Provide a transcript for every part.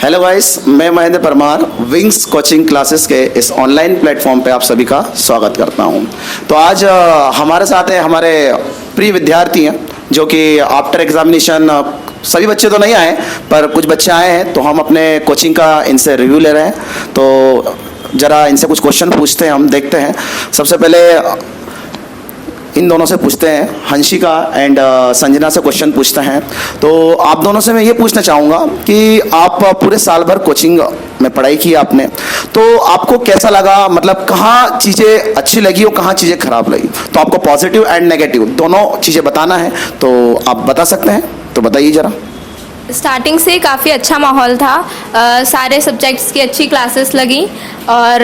Hello guys, मैं Mahendra Parmar wings coaching classes के इस ऑनलाइन प्लेटफॉर्म पे आप सभी का स्वागत करता हूं। तो आज हमारे साथ है हमारे प्रिय विद्यार्थी हैं जो कि आफ्टर एग्जामिनेशन, सभी बच्चे तो नहीं आए पर कुछ बच्चे आए हैं, तो हम अपने कोचिंग का इनसे रिव्यू ले रहे हैं। तो ज़रा इनसे कुछ क्वेश्चन पूछते हैं, हम देखते हैं। सबसे पहले इन दोनों से पूछते हैं, हंसिका एंड संजना से क्वेश्चन पूछते हैं। तो आप दोनों से मैं ये पूछना चाहूँगा कि आप पूरे साल भर कोचिंग में पढ़ाई की आपने, तो आपको कैसा लगा, मतलब कहाँ चीज़ें अच्छी लगी और कहाँ चीज़ें खराब लगी? तो आपको पॉजिटिव एंड नेगेटिव दोनों चीज़ें बताना है, तो आप बता सकते हैं, तो बताइए ज़रा। स्टार्टिंग से काफ़ी अच्छा माहौल था। सारे सब्जेक्ट्स की अच्छी क्लासेस लगी और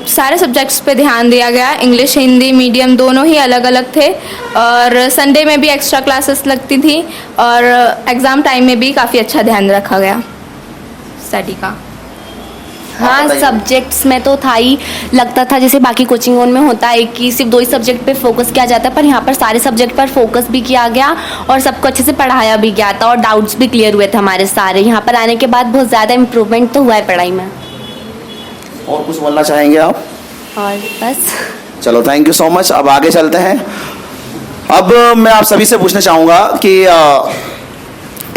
सारे सब्जेक्ट्स पे ध्यान दिया गया। इंग्लिश, हिंदी, मीडियम दोनों ही अलग अलग थे और संडे में भी एक्स्ट्रा क्लासेस लगती थी और एग्ज़ाम टाइम में भी काफ़ी अच्छा ध्यान रखा गया स्टडी का। हाँ, सब्जेक्ट्स में तो था ही, लगता था जैसे बाकी कोचिंगों में होता है कि सिर्फ दो ही सब्जेक्ट पे फोकस किया जाता है, पर यहाँ पर सारे सब्जेक्ट पर फोकस भी किया गया और सबको अच्छे से पढ़ाया भी गया था और डाउट्स भी क्लियर हुए थे हमारे सारे। यहाँ पर आने के बाद बहुत ज़्यादा इम्प्रूवमेंट तो हुआ है पढ़ाई में। और कुछ बोलना चाहेंगे आप? और बस चलो, थैंक यू सो मच। अब आगे चलते हैं। अब मैं आप सभी से पूछना चाहूँगा कि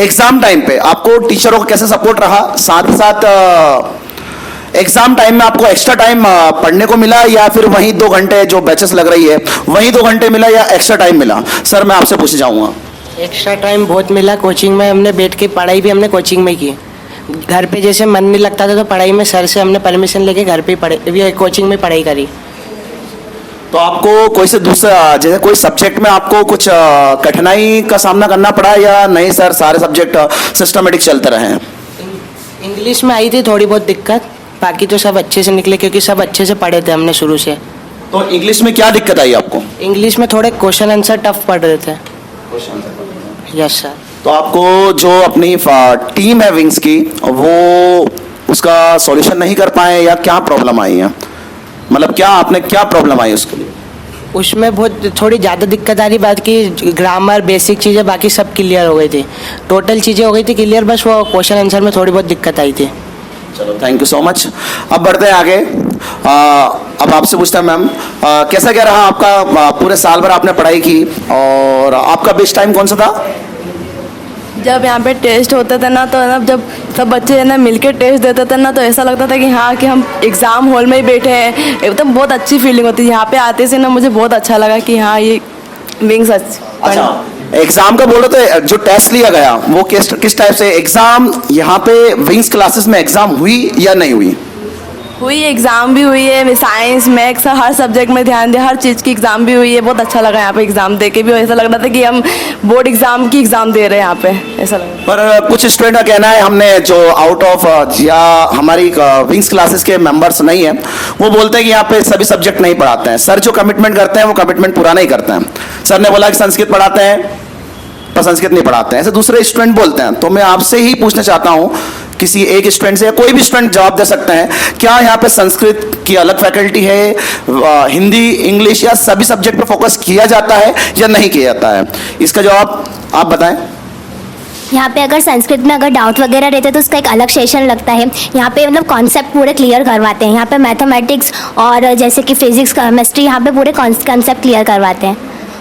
एग्ज़ाम टाइम पे आपको टीचरों का कैसे सपोर्ट रहा, साथ ही साथ एग्जाम टाइम में आपको एक्स्ट्रा टाइम पढ़ने को मिला या फिर वहीं 2 घंटे जो बैचेस लग रही है वहीं 2 घंटे मिला या एक्स्ट्रा टाइम मिला? सर, मैं आपसे पूछना चाहूँगा। एक्स्ट्रा टाइम बहुत मिला कोचिंग में, हमने बैठ के पढ़ाई भी हमने कोचिंग में की। घर पे जैसे मन नहीं लगता था तो पढ़ाई में सर से हमने परमिशन लेके घर पे पढ़े, कोचिंग में पढ़ाई करी। तो आपको कोई से दूसरा, जैसे कोई सब्जेक्ट में आपको कुछ कठिनाई का सामना करना पड़ा या नहीं? सर, सारे सब्जेक्ट सिस्टमेटिक चलते रहे हैं? इंग्लिश में आई थी थोड़ी बहुत दिक्कत, बाकी तो सब अच्छे से निकले क्योंकि सब अच्छे से पढ़े थे हमने शुरू से। तो इंग्लिश में क्या दिक्कत आई आपको? इंग्लिश में थोड़े क्वेश्चन आंसर टफ पढ़ रहे थे। Yes sir. तो आपको जो अपनी टीम है विंग्स की, वो उसका सॉल्यूशन नहीं कर पाए या क्या प्रॉब्लम आई है? मतलब क्या प्रॉब्लम आई उसके लिए? उसमें बहुत थोड़ी ज़्यादा दिक्कत आ रही, बात की ग्रामर बेसिक चीज़ें बाकी सब क्लियर हो गई थी, टोटल चीज़ें हो गई थी क्लियर, बस वो क्वेश्चन आंसर में थोड़ी बहुत दिक्कत आई थी। चलो, थैंक यू सो मच। अब बढ़ते हैं आगे। अब आपसे पूछता है मैम, कैसा क्या रहा आपका, पूरे साल भर आपने पढ़ाई की और आपका बेस्ट टाइम कौन सा था? जब यहाँ पे टेस्ट होते थे ना, तो ना जब सब बच्चे ना मिलके टेस्ट देते थे ना, तो ऐसा लगता था कि हाँ कि हम एग्ज़ाम हॉल में ही बैठे हैं। एकदम बहुत अच्छी फीलिंग होती है। यहाँ पे आते से ना मुझे बहुत अच्छा लगा कि हाँ ये विंग्स अच्छा, एग्जाम का बोलो तो जो टेस्ट लिया गया वो किस टाइप से एग्जाम, यहाँ पे विंग्स क्लासेस में एग्जाम हुई या नहीं हुई? हुई, एग्ज़ाम भी हुई है। साइंस, मैथ्स, हर सब्जेक्ट में ध्यान दिया, हर चीज़ की एग्ज़ाम भी हुई है। बहुत अच्छा लगा यहाँ पे एग्ज़ाम दे के भी, ऐसा लग रहा था कि हम बोर्ड एग्ज़ाम की एग्ज़ाम दे रहे हैं यहाँ पे, ऐसा लगा। पर कुछ स्टूडेंट का कहना है, हमने जो आउट ऑफ या हमारी विंग्स क्लासेस के मेंबर्स नहीं है, वो बोलते हैं कि यहाँ पे सभी सब्जेक्ट नहीं पढ़ाते हैं। सर जो कमिटमेंट करते हैं वो कमिटमेंट पूरा नहीं करते हैं। सर ने बोला कि संस्कृत पढ़ाते हैं पर संस्कृत नहीं पढ़ाते हैं, ऐसे दूसरे स्टूडेंट बोलते हैं। तो मैं आपसे ही पूछना चाहता हूँ, किसी एक स्टूडेंट से या कोई भी स्टूडेंट जवाब दे सकते हैं, क्या यहाँ पे संस्कृत की अलग फैकल्टी है, हिंदी, इंग्लिश या सभी सब्जेक्ट पे फोकस किया जाता है या नहीं किया जाता है? इसका जवाब आप बताएं। यहाँ पे अगर संस्कृत में अगर डाउट वगैरह रहते हैं तो उसका एक अलग सेशन लगता है। यहाँ पे मतलब कॉन्सेप्ट पूरे क्लियर करवाते हैं। यहाँ पे मैथमेटिक्स और जैसे कि फिजिक्स, केमिस्ट्री, यहाँ पे पूरे कॉन्सेप्ट क्लियर करवाते हैं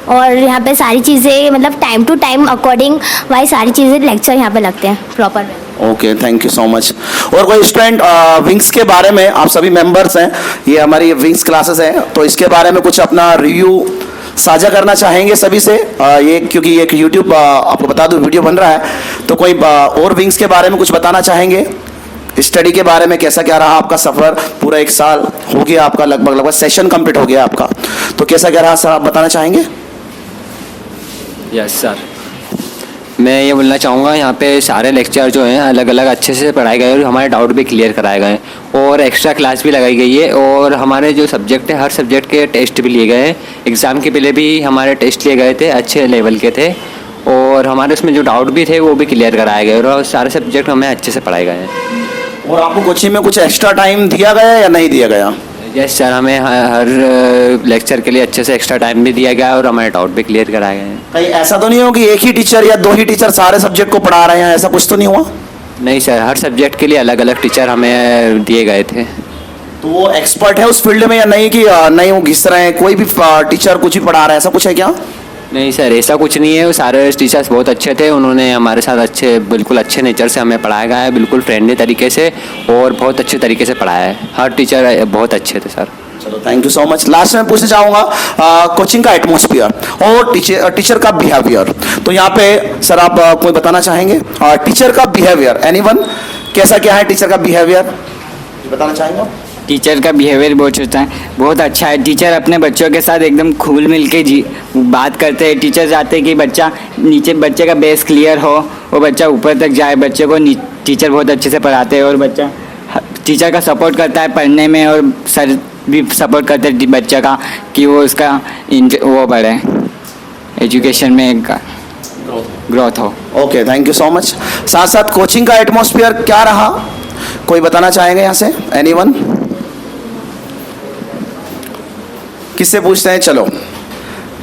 और यहाँ पे सारी चीज़ें मतलब टाइम टू टाइम अकॉर्डिंग वाई सारी चीज़ें लेक्चर यहाँ पे लगते हैं proper. Okay, thank you so much. और कोई स्टूडेंट विंग्स के बारे में, आप सभी मेंबर्स हैं, ये हमारी विंग्स क्लासेस हैं, तो इसके बारे में कुछ अपना रिव्यू साझा करना चाहेंगे सभी से? ये क्योंकि एक यूट्यूब आपको बता दूं वीडियो बन रहा है, तो कोई और विंग्स के बारे में कुछ बताना चाहेंगे? स्टडी के बारे में कैसा क्या रहा आपका सफ़र? पूरा 1 साल हो गया आपका, लगभग सेशन कंप्लीट हो गया आपका, तो कैसा क्या रहा सर, आप बताना चाहेंगे? यस सर, मैं ये बोलना चाहूँगा यहाँ पे सारे लेक्चर जो हैं अलग अलग अच्छे से पढ़ाए गए और हमारे डाउट भी क्लियर कराए गए और एक्स्ट्रा क्लास भी लगाई गई है और हमारे जो सब्जेक्ट है हर सब्जेक्ट के टेस्ट भी लिए गए हैं। एग्ज़ाम के पहले भी हमारे टेस्ट लिए गए थे, अच्छे लेवल के थे और हमारे उसमें जो डाउट भी थे वो भी क्लियर कराए गए और सारे सब्जेक्ट हमें अच्छे से पढ़ाए गए हैं। और आपको कोचिंग में कुछ एक्स्ट्रा टाइम दिया गया या नहीं दिया गया? यस सर, हमें हर लेक्चर के लिए अच्छे से एक्स्ट्रा टाइम भी दिया गया और हमारे डाउट भी क्लियर कराए गए हैं। कहीं ऐसा तो नहीं हो कि एक ही टीचर या 2 ही टीचर सारे सब्जेक्ट को पढ़ा रहे हैं, ऐसा कुछ तो नहीं हुआ? नहीं सर, हर सब्जेक्ट के लिए अलग अलग टीचर हमें दिए गए थे। तो वो एक्सपर्ट है उस फील्ड में या नहीं कि नहीं वो घिस रहे हैं, कोई भी टीचर कुछ ही पढ़ा रहा है, ऐसा कुछ है क्या? नहीं सर, ऐसा कुछ नहीं है। वो सारे टीचर्स बहुत अच्छे थे, उन्होंने हमारे साथ बिल्कुल अच्छे नेचर से हमें पढ़ाया गया है, बिल्कुल फ्रेंडली तरीके से और बहुत अच्छे तरीके से पढ़ाया है। हर टीचर बहुत अच्छे थे सर। चलो thank you so much. Last में पूछना चाहूँगा कोचिंग का एटमॉस्फेयर और टीचर का बिहेवियर। तो यहाँ पे सर आप कोई बताना चाहेंगे टीचर का बिहेवियर, एनीवन, कैसा क्या है टीचर का बिहेवियर बताना चाहेंगे? टीचर का बिहेवियर बहुत अच्छा है। टीचर अपने बच्चों के साथ एकदम घुल मिल के बात करते हैं। टीचर चाहते हैं कि बच्चे का बेस क्लियर हो, वो बच्चा ऊपर तक जाए। बच्चे को टीचर बहुत अच्छे से पढ़ाते हैं और बच्चा टीचर का सपोर्ट करता है पढ़ने में, और सर भी सपोर्ट करते हैं बच्चे का कि वो उसका वो बढ़े, एजुकेशन में ग्रोथ हो। Okay thank you so much. साथ साथ कोचिंग का एटमॉस्फेयर क्या रहा, कोई बताना चाहेंगे यहाँ से? एनीवन? किससे पूछते हैं? चलो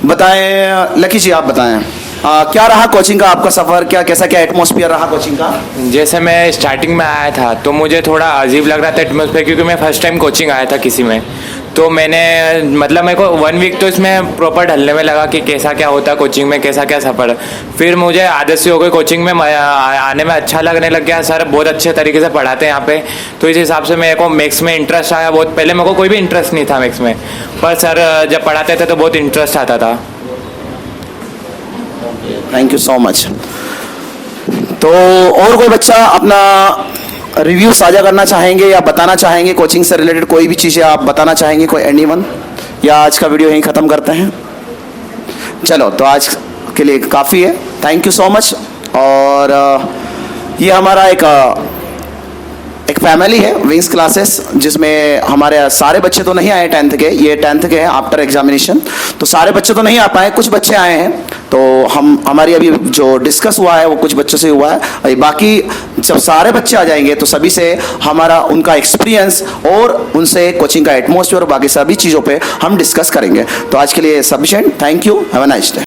बताएं, लकी जी आप बताएं क्या रहा कोचिंग का आपका सफ़र, कैसा क्या एटमॉस्फेयर रहा कोचिंग का? जैसे मैं स्टार्टिंग में आया था तो मुझे थोड़ा अजीब लग रहा था एटमॉस्फेयर, क्योंकि मैं फर्स्ट टाइम कोचिंग आया था किसी में। तो मैंने मतलब मेरे को 1 वीक तो इसमें प्रॉपर ढलने में लगा कि कैसा क्या होता है कोचिंग में, कैसा क्या सफ़र। फिर मुझे आदत सी हो गई, कोचिंग में आने में अच्छा लगने लग गया। सर बहुत अच्छे तरीके से पढ़ाते हैं यहाँ पे, तो इस हिसाब से मेरे को मैथ्स में इंटरेस्ट आया बहुत। पहले मेरे को कोई भी इंटरेस्ट नहीं था मैथ्स में, पर सर जब पढ़ाते थे तो बहुत इंटरेस्ट आता था। Thank you so much. तो और कोई बच्चा अपना रिव्यू साझा करना चाहेंगे या बताना चाहेंगे कोचिंग से रिलेटेड कोई भी चीज़ें आप बताना चाहेंगे, कोई एनीवन? या आज का वीडियो यहीं ख़त्म करते हैं? चलो तो आज के लिए काफ़ी है, थैंक यू सो मच। और ये हमारा एक फैमिली है विंग्स क्लासेस, जिसमें हमारे सारे बच्चे तो नहीं आए 10th के, ये 10th के हैं आफ्टर एग्जामिनेशन, तो सारे बच्चे तो नहीं आ पाए, कुछ बच्चे आए हैं। तो हमारी अभी जो डिस्कस हुआ है वो कुछ बच्चों से हुआ है, बाकी जब सारे बच्चे आ जाएंगे तो सभी से हमारा उनका एक्सपीरियंस और उनसे कोचिंग का एटमॉस्फेयर और बाकी सभी चीज़ों पे हम डिस्कस करेंगे। तो आज के लिए sufficient, thank you, have a nice day.